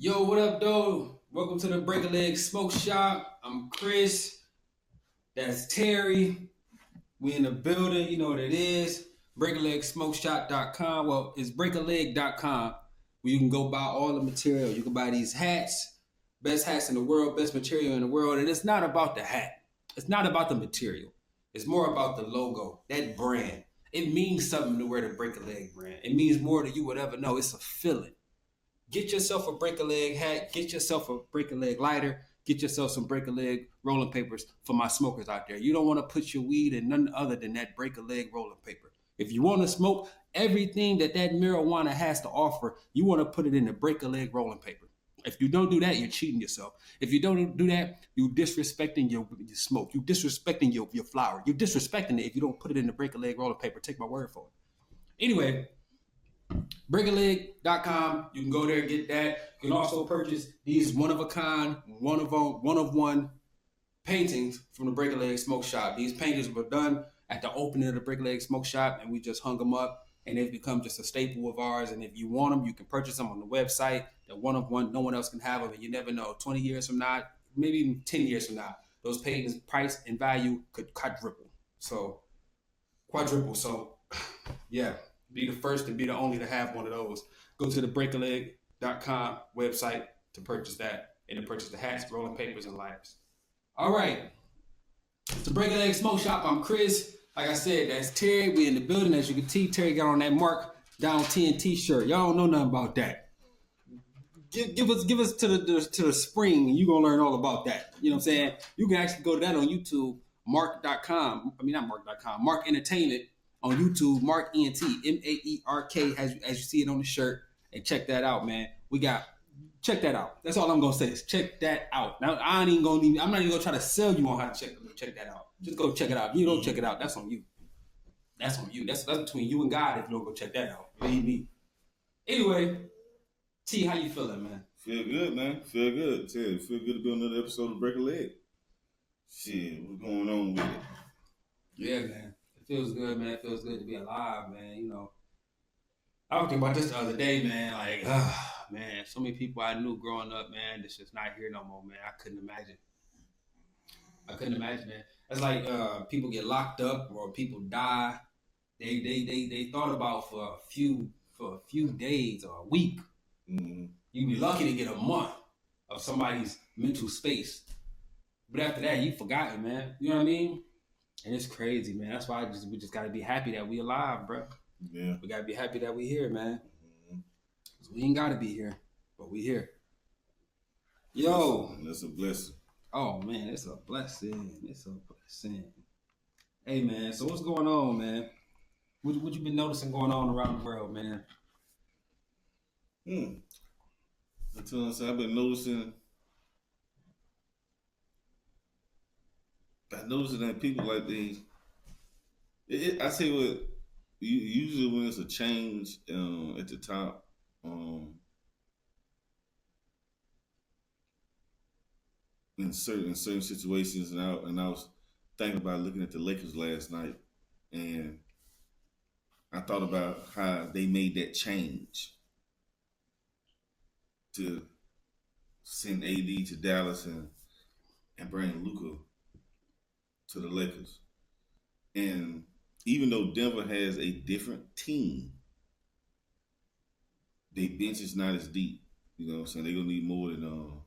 Yo, what up, though? Welcome to the Break a Leg Smoke Shop. I'm Chris. That's Terry. We in the building. You know what it is. BreakALegSmokeShop.com. Well, it's breakaleg.com where you can go buy all the material. You can buy these hats, best hats in the world, best material in the world. And it's not about the hat. It's not about the material. It's more about the logo, that brand. It means something to wear the Break a Leg brand. It means more than you would ever know. It's a feeling. Get yourself a break a leg hat. Get yourself a break a leg lighter. Get yourself some break a leg rolling papers for my smokers out there. You don't want to put your weed in nothing other than that break a leg rolling paper. If you want to smoke everything that marijuana has to offer, you want to put it in the break a leg rolling paper. If you don't do that, you're cheating yourself. If you don't do that, you're disrespecting your smoke. You're disrespecting your flower. You're disrespecting it if you don't put it in the break a leg rolling paper. Take my word for it. Anyway, breakaleg.com. You can go there and get that. You can also purchase these one of a kind, one of one paintings from the Break a Leg Smoke Shop. These paintings were done at the opening of the Break a Leg Smoke Shop, and we just hung them up, and they've become just a staple of ours. And if you want them, you can purchase them on the website. They're one of one. No one else can have them, and you never know. 20 years from now, maybe even 10 years from now, those paintings' price and value could quadruple. So, yeah, be the first and be the only to have one of those. Go to the breakaleg.com website to purchase that and to purchase the hats, rolling papers, and lighters. All right. It's the Break a Leg Smoke Shop. I'm Chris. Like I said, that's Terry. We in the building. As you can see, Terry got on that Mark Down TNT shirt. Y'all don't know nothing about that. Give us to the spring, and you're gonna learn all about that. You know what I'm saying? You can actually go to that on YouTube, mark.com. I mean not mark.com, Mark Entertainment on YouTube, Mark ENT, MAERK, as you see it on the shirt, and check that out, man. Check that out. That's all I'm gonna say is check that out. Now I'm not even gonna try to sell you on how to check that out. Just go check it out. If you don't check it out, that's on you. That's on you. That's between you and God if you don't go check that out. Believe me. Anyway, T, how you feeling, man? Feel good, man. Feel good. Feel good to be on another episode of Break a Leg. Shit, what's going on with it? Yeah, man. It feels good, man. It feels good to be alive, man. You know, I was thinking about this the other day, man. Like, man, so many people I knew growing up, man, that's just not here no more, man. I couldn't imagine. Man. It's like people get locked up or people die. They thought about for a few days or a week. Mm-hmm. You'd be lucky to get a month of somebody's mental space. But after that, you forgotten, man. You know what I mean? And it's crazy, man. That's why we just gotta be happy that we alive, bro. Yeah. We gotta be happy that we here, man. Mm-hmm. We ain't gotta be here, but we here. Yo. That's a blessing. Oh man, it's a blessing. It's a blessing. Hey man, so what's going on, man? What you been noticing going on around the world, man? I've been noticing. That people like I say what. Usually when it's a change at the top, in certain situations, and I was thinking about looking at the Lakers last night, and I thought about how they made that change to send AD to Dallas and bring Luka to the Lakers. And even though Denver has a different team, their bench is not as deep. You know what I'm saying? They're gonna need more than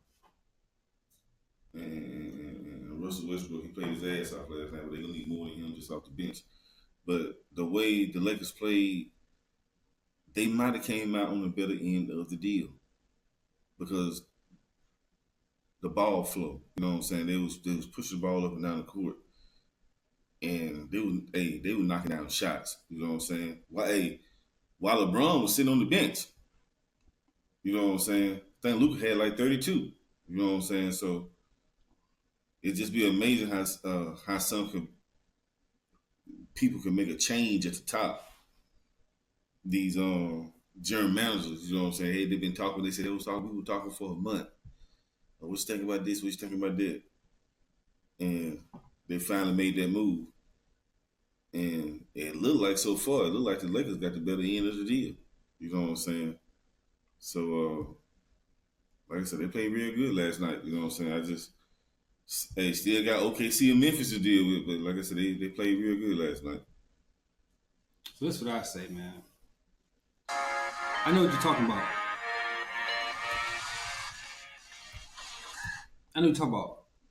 and Russell Westbrook. He played his ass off last night, but they're gonna need more than him just off the bench. But the way the Lakers played, they might have came out on the better end of the deal because the ball flow. You know what I'm saying? They was pushing the ball up and down the court, and they were knocking down shots. You know what I'm saying? While LeBron was sitting on the bench. You know what I'm saying? I think Luka had like 32. You know what I'm saying? So it'd just be amazing how some people can make a change at the top. These general managers, you know what I'm saying? Hey, they've been talking. They said we were talking for a month. What you thinking about this? What you thinking about that? And they finally made that move. And it looked like so far, the Lakers got the better end of the deal. You know what I'm saying? So, like I said, they played real good last night. You know what I'm saying? Still got OKC and Memphis to deal with, but like I said, they played real good last night. So that's what I say, man. I know what you're talking about.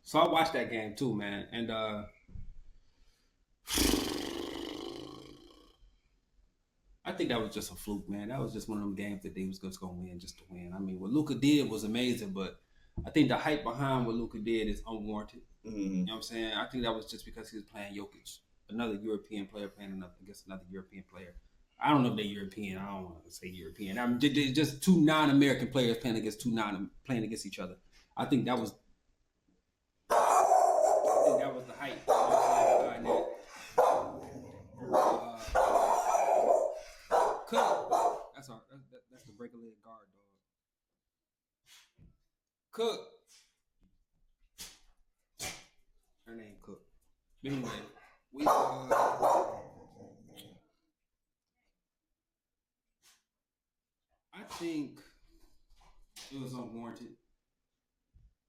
So I watched that game too, man, and I think that was just a fluke, man. That was just one of them games that they was just gonna win just to win. I mean, what Luka did was amazing, but I think the hype behind what Luka did is unwarranted. Mm-hmm. You know what I'm saying? I think that was just because he was playing Jokic, another European player playing against another European player. I don't know if they're European. I don't want to say European. They're just two non-American players playing against each other. I think that was the hype. You know Cook. That's the break a leg guard, dog. Cook. Her name Cook. Anyway, I think it was unwarranted.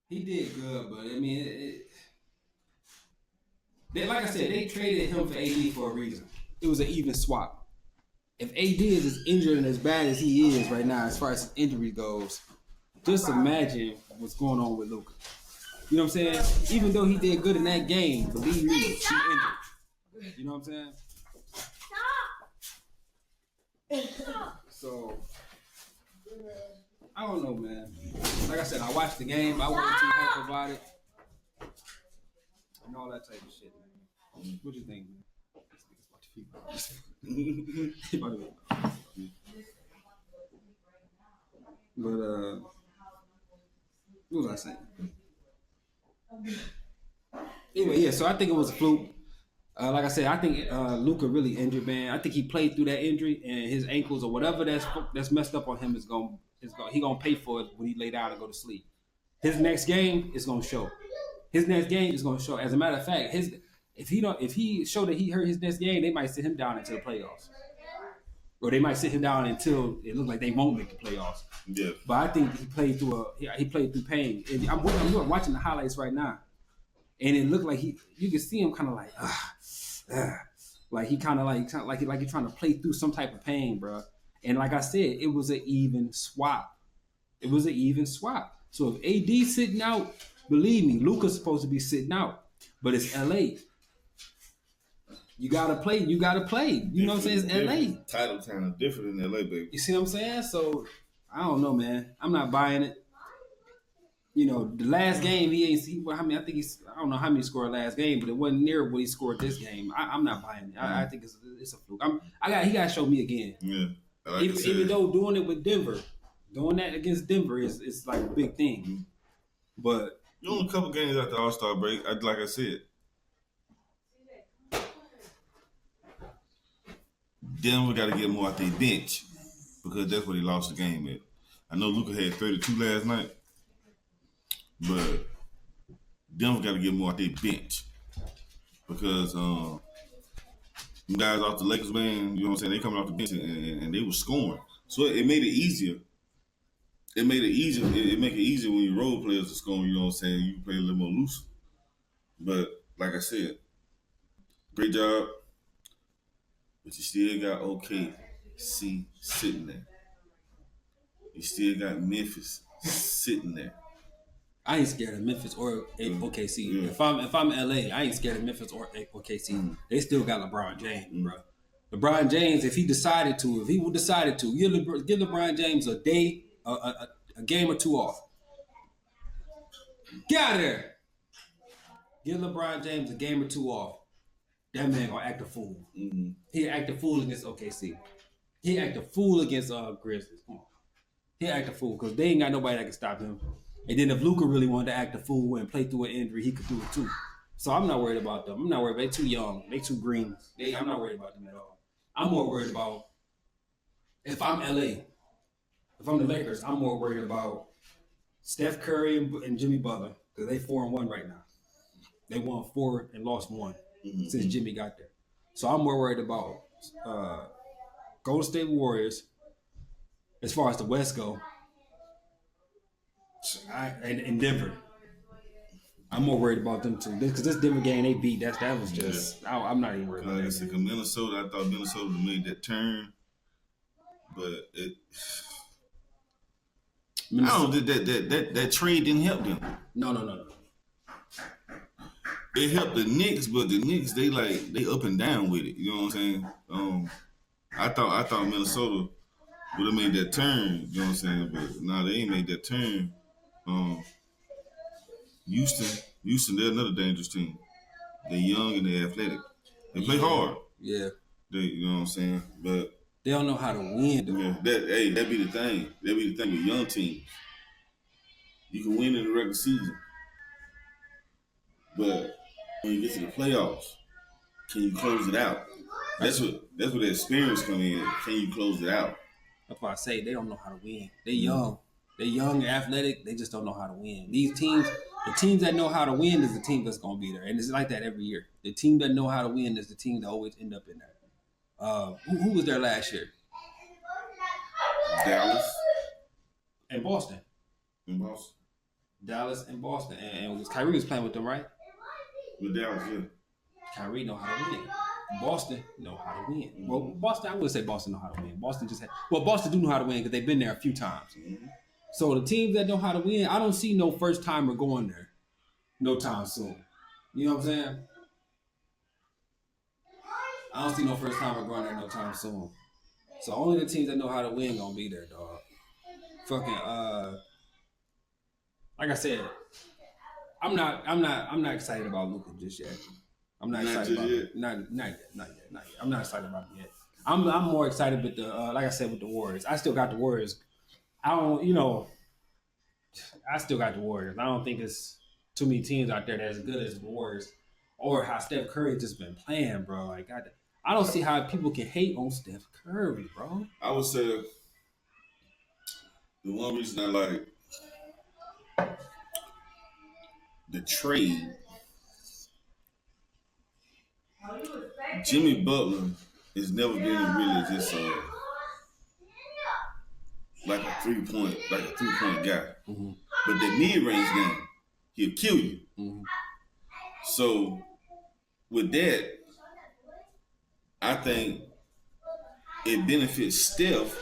He did good, but I mean, like I said, they traded him for AD for a reason. It was an even swap. If AD is as injured and as bad as he is right now, as far as his injury goes, just imagine what's going on with Luka. You know what I'm saying? Even though he did good in that game, believe me, he injured. You know what I'm saying? So, I don't know, man. Like I said, I watched the game. I wasn't too hyped about it. And all that type of shit, man. What do you think, man? But, what was I saying? Anyway, yeah, so I think it was a fluke. Like I said, I think Luka really injured, man. I think he played through that injury, and his ankles or whatever that's messed up on him is gonna pay for it when he lay down and go to sleep. His next game is gonna show. As a matter of fact, if he show that he hurt his next game, they might sit him down until the playoffs, or they might sit him down until it looks like they won't make the playoffs. Yeah. But I think he played through pain. And I'm watching the highlights right now, and it looked like you can see him kind of like he kind of like he's trying to play through some type of pain, bro. And like I said, it was an even swap. So if AD's sitting out, believe me, Luka's supposed to be sitting out, but it's LA. You gotta play. You know what I'm saying? It's LA. Title town is different in LA, baby. You see what I'm saying? So I don't know, man. I'm not buying it. You know, the last game I don't know how many scored last game, but it wasn't near what he scored this game. I'm not buying it. I think it's a fluke. He gotta show me again. Yeah. Like even though doing it with Denver, doing that against Denver is like a big thing. Mm-hmm. But you only a couple games after All-Star break, like I said. Denver got to get more out their bench because that's what he lost the game at. I know Luka had 32 last night, but Denver got to get more out their bench because guys off the Lakers, man, you know what I'm saying? They coming off the bench and they were scoring, so it made it easier. It make it easier when your role players are scoring. You know what I'm saying? You play a little more loose. But like I said, great job. But you still got OKC sitting there. You still got Memphis sitting there. I ain't scared of Memphis or OKC. Yeah. If I'm LA, I ain't scared of Memphis or OKC. Mm. They still got LeBron James, bro. LeBron James, if he would decide to, give LeBron James a game or two off. Get out of there. Give LeBron James a game or two off. That man gonna act a fool. Mm-hmm. He act a fool against OKC. He act a fool against Grizzlies. Come on. He act a fool because they ain't got nobody that can stop him. And then if Luka really wanted to act a fool and play through an injury, he could do it too. So I'm not worried about them. They're too young. They too green. I'm not worried about them at all. I'm more worried about if I'm LA. If I'm the Lakers, I'm more worried about Steph Curry and Jimmy Butler because they 4-1 right now. They won 4 and lost 1 since Jimmy got there. So I'm more worried about Golden State Warriors as far as the West go. In Denver. I'm more worried about them too because this Denver game they beat. That was just. I'm not even worried about that. Like Minnesota, I thought Minnesota would have made that turn, but it. I don't think that trade didn't help them. No. It helped the Knicks, but the Knicks they up and down with it. You know what I'm saying? I thought Minnesota would have made that turn. You know what I'm saying? But no, they ain't made that turn. Houston, they're another dangerous team. They're young and they're athletic. They play hard. Yeah. You know what I'm saying? But they don't know how to win. Yeah, that be the thing. That be the thing with young teams. You can win in the regular season, but when you get to the playoffs, can you close it out? That's what the experience come in. Can you close it out? That's why I say they don't know how to win. They're young. They're young, athletic. They just don't know how to win. These teams, the teams that know how to win is the team that's going to be there. And it's like that every year. The team that know how to win is the team that always end up in there. Who was there last year? Dallas. And Boston. Dallas and Boston. And Kyrie was playing with them, right? With Dallas, yeah. Kyrie know how to win. Boston know how to win. Well, Boston, I wouldn't say Boston know how to win. Boston do know how to win because they've been there a few times. Mm-hmm. So the teams that know how to win, I don't see no first timer going there no time soon. You know what I'm saying? I don't see no first timer going there no time soon. So only the teams that know how to win gonna be there, dog. Fucking like I said, I'm not excited about Luka just yet. I'm not excited about it. Not yet. I'm not excited about it yet. I'm more excited with the like I said with the Warriors. I still got the Warriors. I still got the Warriors. I don't think it's too many teams out there that's as good as the Warriors or how Steph Curry just been playing, bro. Like I don't see how people can hate on Steph Curry, bro. I would say the one reason I like the trade, Jimmy Butler has never been really just like a 3-point guy. Mm-hmm. But the mid-range game, he'll kill you. Mm-hmm. So with that, I think it benefits Steph,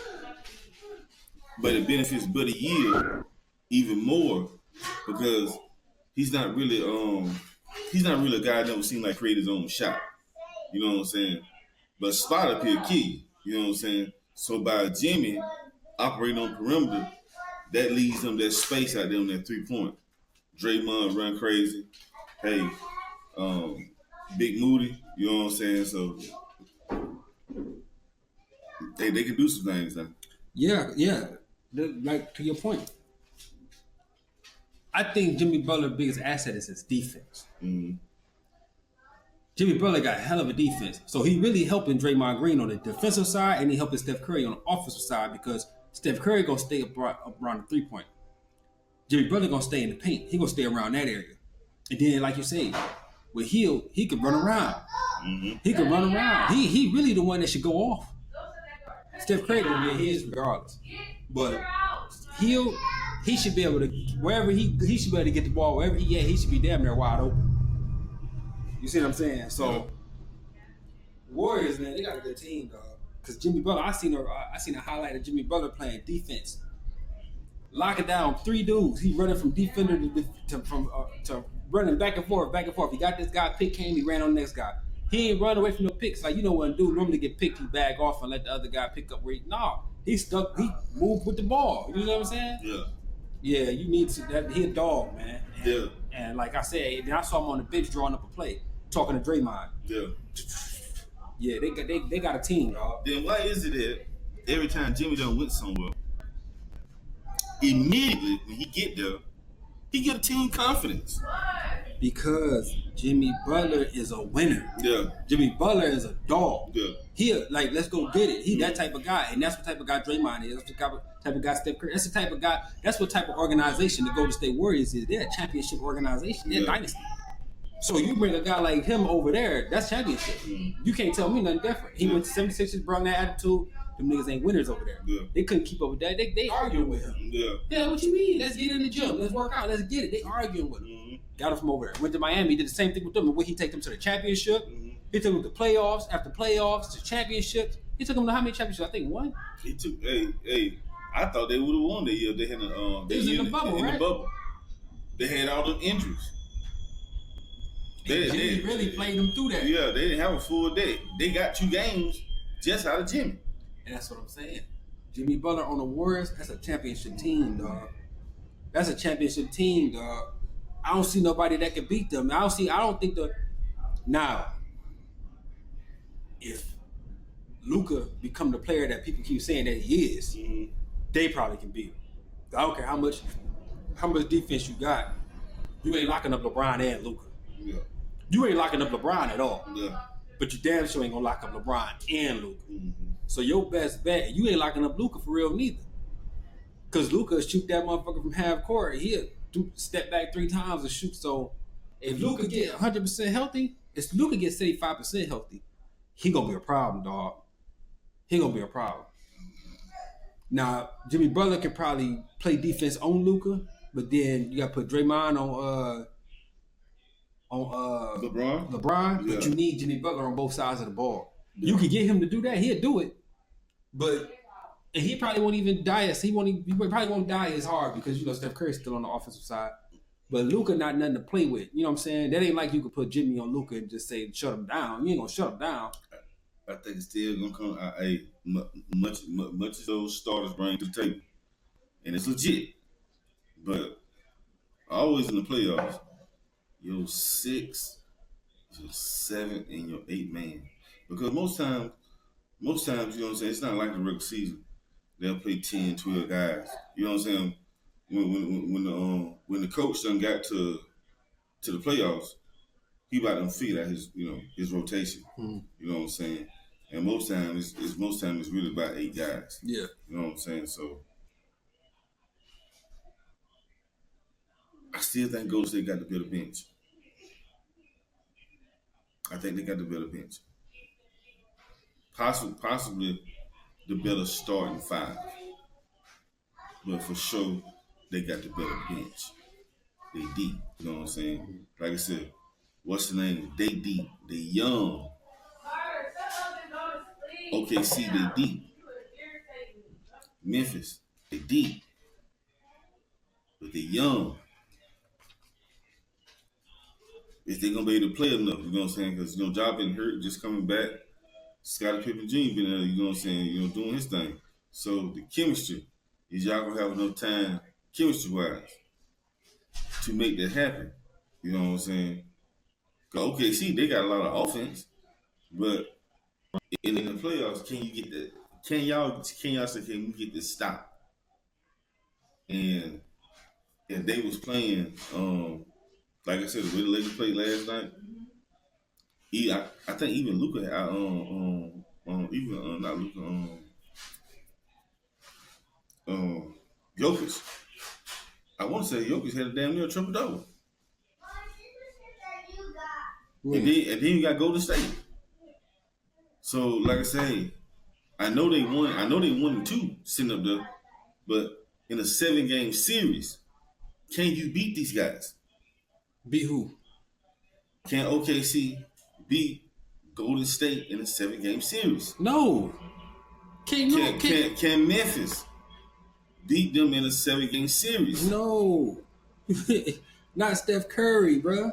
but it benefits Buddy Hield even more because he's not really a guy that never seemed like create his own shot. You know what I'm saying? But spot up here key. You know what I'm saying? So by Jimmy operating on perimeter, that leaves them that space out there on that 3-point. Draymond run crazy. Hey, Big Moody, you know what I'm saying? So they can do some things now. Yeah. Like to your point. I think Jimmy Butler's biggest asset is his defense. Mm-hmm. Jimmy Butler got a hell of a defense. So he really helping Draymond Green on the defensive side and he helping Steph Curry on the offensive side because Steph Curry going to stay up around the 3-point. Jimmy Butler going to stay in the paint. He going to stay around that area. And then, like you say, with Hield, he can run around. Mm-hmm. He can run around. He really the one that should go off. Steph Curry going to get his regardless. But Hield, he should be able to, wherever he should be able to get the ball, wherever he at, he should be damn near wide open. You see what I'm saying? So, Warriors, man, they got a good team, dog. Because Jimmy Butler, I seen a highlight of Jimmy Butler playing defense. Locking down 3 dudes. He running from defender to running back and forth. He got this guy pick came, he ran on the next guy. He ain't run away from the picks. Like, you know when a dude normally get picked, he bag off and let the other guy pick up where he stuck, he moved with the ball. You know what I'm saying? Yeah. Yeah, you need to, he a dog, man. Yeah. And like I said, then I saw him on the bench drawing up a play, talking to Draymond. Yeah. Yeah, they got a team, dog. Then why is it that every time Jimmy done went somewhere, immediately when he get there, he get a team confidence? Because Jimmy Butler is a winner. Yeah. Jimmy Butler is a dog. Yeah. He like, let's go get it. He that type of guy, and that's what type of guy Draymond is. That's the type of guy Steph Curry. That's the type of guy. That's what type of organization the Golden State Warriors is. They're a championship organization. They're a dynasty. So you bring a guy like him over there, that's championship. Mm-hmm. You can't tell me nothing different. He went to 76ers, brought that attitude. Them niggas ain't winners over there. Yeah. They couldn't keep up with that. They arguing with him. Yeah. What you mean? Let's get in the gym. Let's work out. Let's get it. They arguing with him. Mm-hmm. Got him from over there. Went to Miami. Did the same thing with them. When he take them to the championship. Mm-hmm. He took them to playoffs. After playoffs to championships. He took them to how many championships? I think one. He took. Hey. I thought they would have won that year. They had They was in the bubble, right? In the bubble. They had all them injuries. Jimmy really played them through that. Yeah, they didn't have a full day. They got 2 games just out of Jimmy. And that's what I'm saying. Jimmy Butler on the Warriors, that's a championship team, dog. That's a championship team, dog. I don't see nobody that can beat them. Now, if Luka become the player that people keep saying that he is, they probably can beat him. I don't care how much defense you got. You ain't locking up LeBron and Luka. Yeah. You ain't locking up LeBron at all. Yeah. But you damn sure ain't gonna lock up LeBron and Luka. Mm-hmm. So your best bet, you ain't locking up Luka for real neither. Cause Luka shoot that motherfucker from half court. He'll step back 3 times and shoot. So if Luka get 100% healthy, if Luka get 75% healthy, he gonna be a problem, dog. He gonna be a problem. Now Jimmy Butler can probably play defense on Luka, but then you gotta put Draymond on LeBron, Yeah. but you need Jimmy Butler on both sides of the ball. Yeah. You can get him to do that, he'll do it. But and he probably won't even die as he probably won't die as hard because Steph Curry's still on the offensive side. But Luka not nothing to play with. You know what I'm saying? That ain't like you could put Jimmy on Luka and just say shut him down. You ain't gonna shut him down. I think it's still gonna come. Much as those starters bring to the table, and it's legit. But always in the playoffs, your 6, your 7, and your 8 man. Because most times, you know what I'm saying, it's not like the regular season. They'll play 10, 12 guys. You know what I'm saying? When the coach done got to the playoffs, he about to figure out his rotation. Mm-hmm. You know what I'm saying? And most times it's really about 8 guys. Yeah. You know what I'm saying? So I still think Golden State got the better bench. I think they got the better bench. Possibly the better starting 5. But for sure, they got the better bench. They deep. You know what I'm saying? Like I said, what's the name? They deep. They young. OKC, they deep. Memphis, they deep. But they young. If they gonna be able to play enough, you know what I'm saying? Because Ja been hurt, just coming back. Scottie Pippen Jr. been there, you know what I'm saying? Doing his thing. So the chemistry is y'all gonna have enough time, chemistry-wise, to make that happen. You know what I'm saying? Cause OKC, they got a lot of offense, but in the playoffs, can you get that? Can y'all say, can we get this stop? And if they was playing, like I said, the way the Lakers played last night, I think even Luka, not Luka, Jokic. I want to say Jokic had a damn near triple double. And then you got Golden State. So, like I say, I know they won. I know they won 2 sitting up there, but in a 7-game series, can you beat these guys? Beat who? Can OKC beat Golden State in a 7-game series? No. Can Memphis beat them in a 7-game series? No. Not Steph Curry, bro.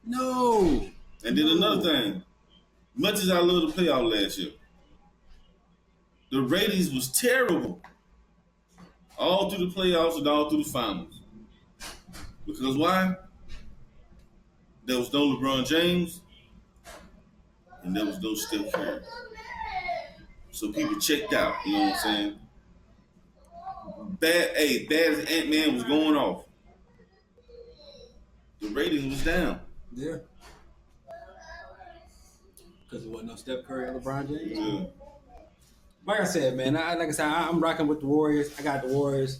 No. And then another thing, much as I love the playoff last year, the ratings was terrible all through the playoffs and all through the finals. Because why? There was no LeBron James and there was no Steph Curry. So people checked out, you know what I'm saying? Bad as Ant-Man was going off, the ratings was down. Yeah. Because it wasn't no Steph Curry or LeBron James. Yeah. Like I said, man, I'm rocking with the Warriors. I got the Warriors.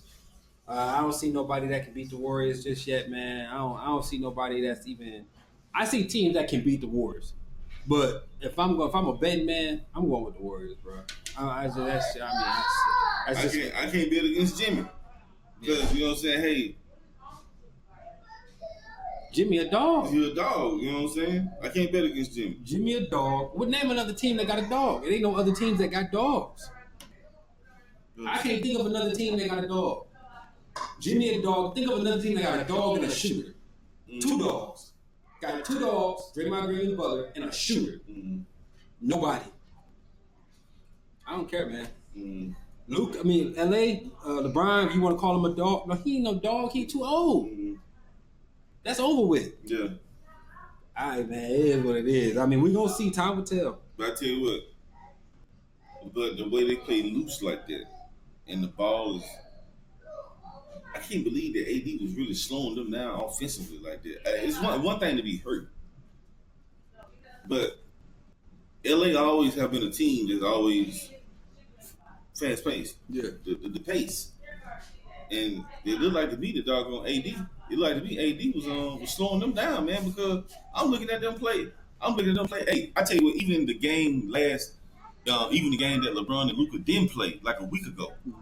I don't see nobody that can beat the Warriors just yet, man. I don't see nobody that's even. I see teams that can beat the Warriors. But if I'm a betting man, I'm going with the Warriors, bro. I can't bet against Jimmy because you know what I'm saying. Hey, Jimmy a dog. He's a dog. You know what I'm saying. I can't bet against Jimmy. Jimmy a dog. What name another team that got a dog? It ain't no other teams that got dogs. I can't think of another team that got a dog. Jimmy a dog. Think of another team that got a dog and a shooter. Mm-hmm. 2 dogs. Got 2 dogs, Draymond Green and Butler, and a shooter. Mm-hmm. Nobody. I don't care, man. Mm-hmm. Luke, I mean, LA, LeBron, if you want to call him a dog, no, he ain't no dog. He too old. Mm-hmm. That's over with. Yeah. All right, man. It is what it is. I mean, we gonna see. Time will tell. But I tell you what. But the way they play loose like that, and the ball is, I can't believe that AD was really slowing them down offensively like that. It's one thing to be hurt, but LA always have been a team that's always fast paced. Yeah. The pace. And it looked like to me the doggone AD. It looked like to me AD was slowing them down, man, because I'm looking at them play. Hey, I tell you what, even the game even the game that LeBron and Luka didn't play like a week ago. And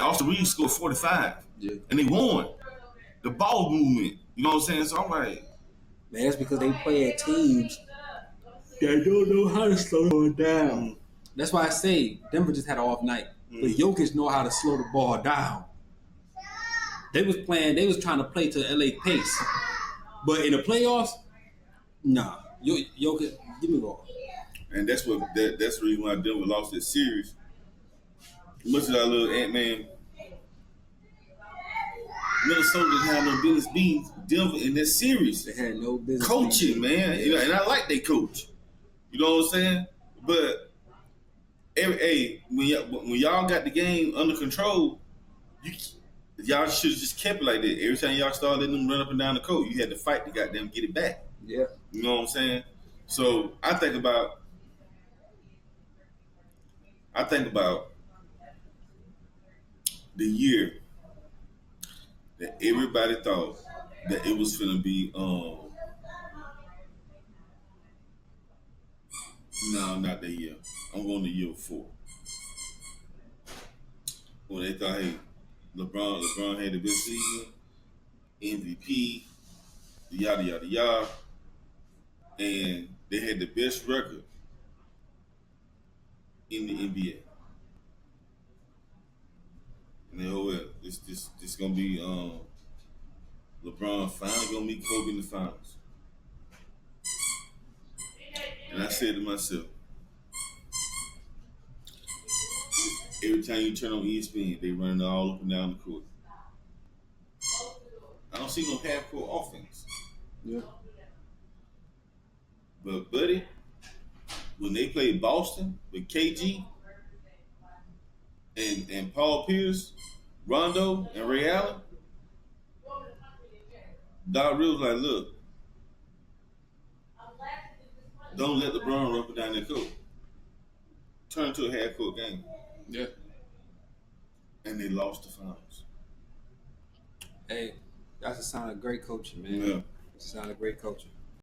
Austin Reeves scored 45. Yeah. And they won. The ball movement. You know what I'm saying? So I'm like, man, that's because they play at teams that don't know how to slow it down. Mm-hmm. That's why I say Denver just had an off night. Mm-hmm. But Jokic know how to slow the ball down. They was trying to play to LA pace. But in the playoffs, nah. Jokic, give me the ball. And that's the reason why Denver lost that series. Much as I love Ant-Man, Minnesota didn't have no business being Denver in that series. They had no business coaching, man. You know, and I like their coach. You know what I'm saying? But when y'all got the game under control, y'all should have just kept it like that. Every time y'all started letting them run up and down the court, you had to fight to goddamn get it back. Yeah. You know what I'm saying? So I think about the year that everybody thought that it was finna be no, not that year. I'm going the year before. When they thought, hey, LeBron had the best season, MVP, yada yada yada, and they had the best record in the NBA. And they this gonna be LeBron finally gonna meet Kobe in the finals. And I said to myself, every time you turn on ESPN, they running all up and down the court. I don't see no half-court offense. Yeah. But, buddy, when they played Boston with KG and Paul Pierce, Rondo, and Ray Allen, Doc Rivers like, look, don't let LeBron run up and down that court. Turn to a half-court game. Yeah. And they lost the finals. Hey, that's a sign of great coaching, man. Yeah. It's a sign of great coaching.